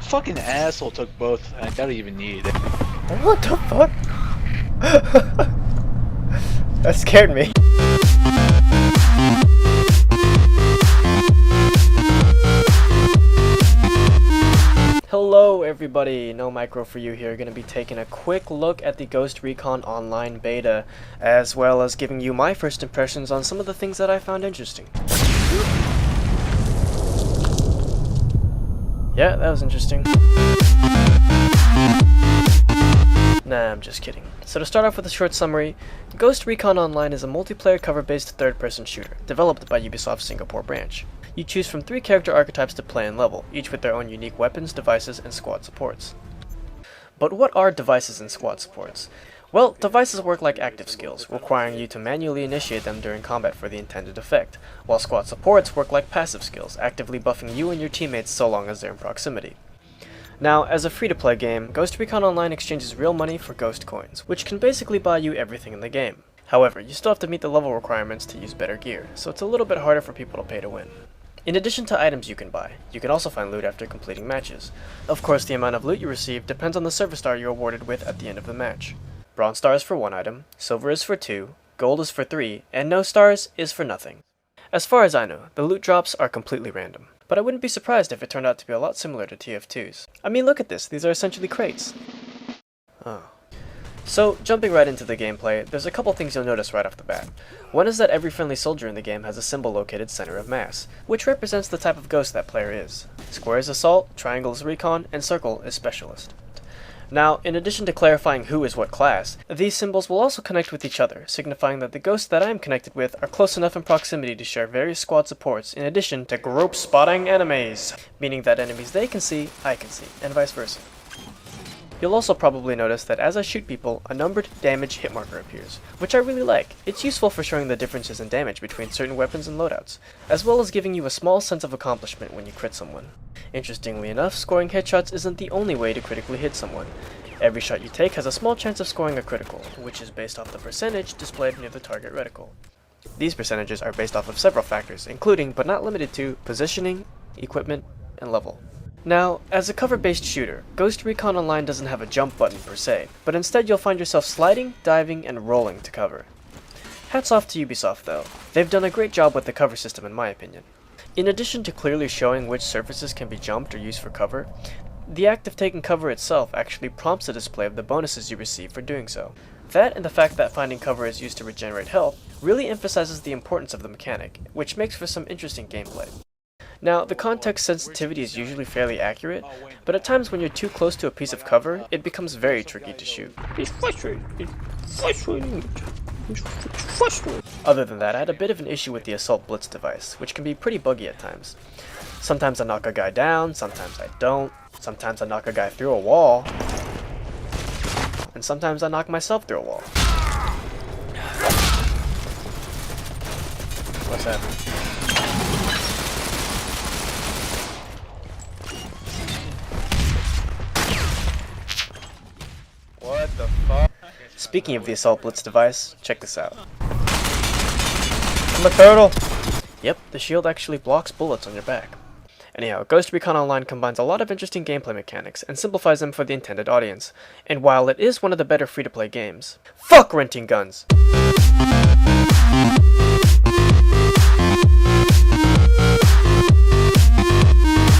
Fucking asshole took both. I don't even need it. What the fuck? That scared me. Hello everybody, No Micro for you here, gonna be taking a quick look at the Ghost Recon Online beta, as well as giving you my first impressions on some of the things that I found interesting. Yeah, that was interesting. Nah, I'm just kidding. So to start off with a short summary, Ghost Recon Online is a multiplayer cover-based third-person shooter, developed by Ubisoft's Singapore branch. You choose from 3 character archetypes to play and level, each with their own unique weapons, devices, and squad supports. But what are devices and squad supports? Well, devices work like active skills, requiring you to manually initiate them during combat for the intended effect, while squad supports work like passive skills, actively buffing you and your teammates so long as they're in proximity. Now, as a free-to-play game, Ghost Recon Online exchanges real money for ghost coins, which can basically buy you everything in the game. However, you still have to meet the level requirements to use better gear, so it's a little bit harder for people to pay to win. In addition to items you can buy, you can also find loot after completing matches. Of course, the amount of loot you receive depends on the service star you're awarded with at the end of the match. Bronze star is for 1 item, silver is for 2, gold is for 3, and no stars is for nothing. As far as I know, the loot drops are completely random, but I wouldn't be surprised if it turned out to be a lot similar to TF2's. I mean, look at this, these are essentially crates. Oh. So, jumping right into the gameplay, there's a couple things you'll notice right off the bat. One is that every friendly soldier in the game has a symbol located center of mass, which represents the type of ghost that player is. Square is assault, triangle is recon, and circle is specialist. Now, in addition to clarifying who is what class, these symbols will also connect with each other, signifying that the ghosts that I am connected with are close enough in proximity to share various squad supports in addition to group spotting enemies, meaning that enemies they can see, I can see, and vice versa. You'll also probably notice that as I shoot people, a numbered damage hit marker appears, which I really like. It's useful for showing the differences in damage between certain weapons and loadouts, as well as giving you a small sense of accomplishment when you crit someone. Interestingly enough, scoring headshots isn't the only way to critically hit someone. Every shot you take has a small chance of scoring a critical, which is based off the percentage displayed near the target reticle. These percentages are based off of several factors, including, but not limited to, positioning, equipment, and level. Now, as a cover-based shooter, Ghost Recon Online doesn't have a jump button per se, but instead you'll find yourself sliding, diving, and rolling to cover. Hats off to Ubisoft though, they've done a great job with the cover system in my opinion. In addition to clearly showing which surfaces can be jumped or used for cover, the act of taking cover itself actually prompts a display of the bonuses you receive for doing so. That and the fact that finding cover is used to regenerate health really emphasizes the importance of the mechanic, which makes for some interesting gameplay. Now, the context sensitivity is usually fairly accurate, but at times when you're too close to a piece of cover, it becomes very tricky to shoot. It's frustrating. It's frustrating. It's frustrating. Other than that, I had a bit of an issue with the Assault Blitz device, which can be pretty buggy at times. Sometimes I knock a guy down, sometimes I don't, sometimes I knock a guy through a wall, and sometimes I knock myself through a wall. What's happening? What the fuck? Speaking of the Assault Blitz device, check this out. I'm a turtle! Yep, the shield actually blocks bullets on your back. Anyhow, Ghost Recon Online combines a lot of interesting gameplay mechanics and simplifies them for the intended audience. And while it is one of the better free-to-play games, fuck renting guns!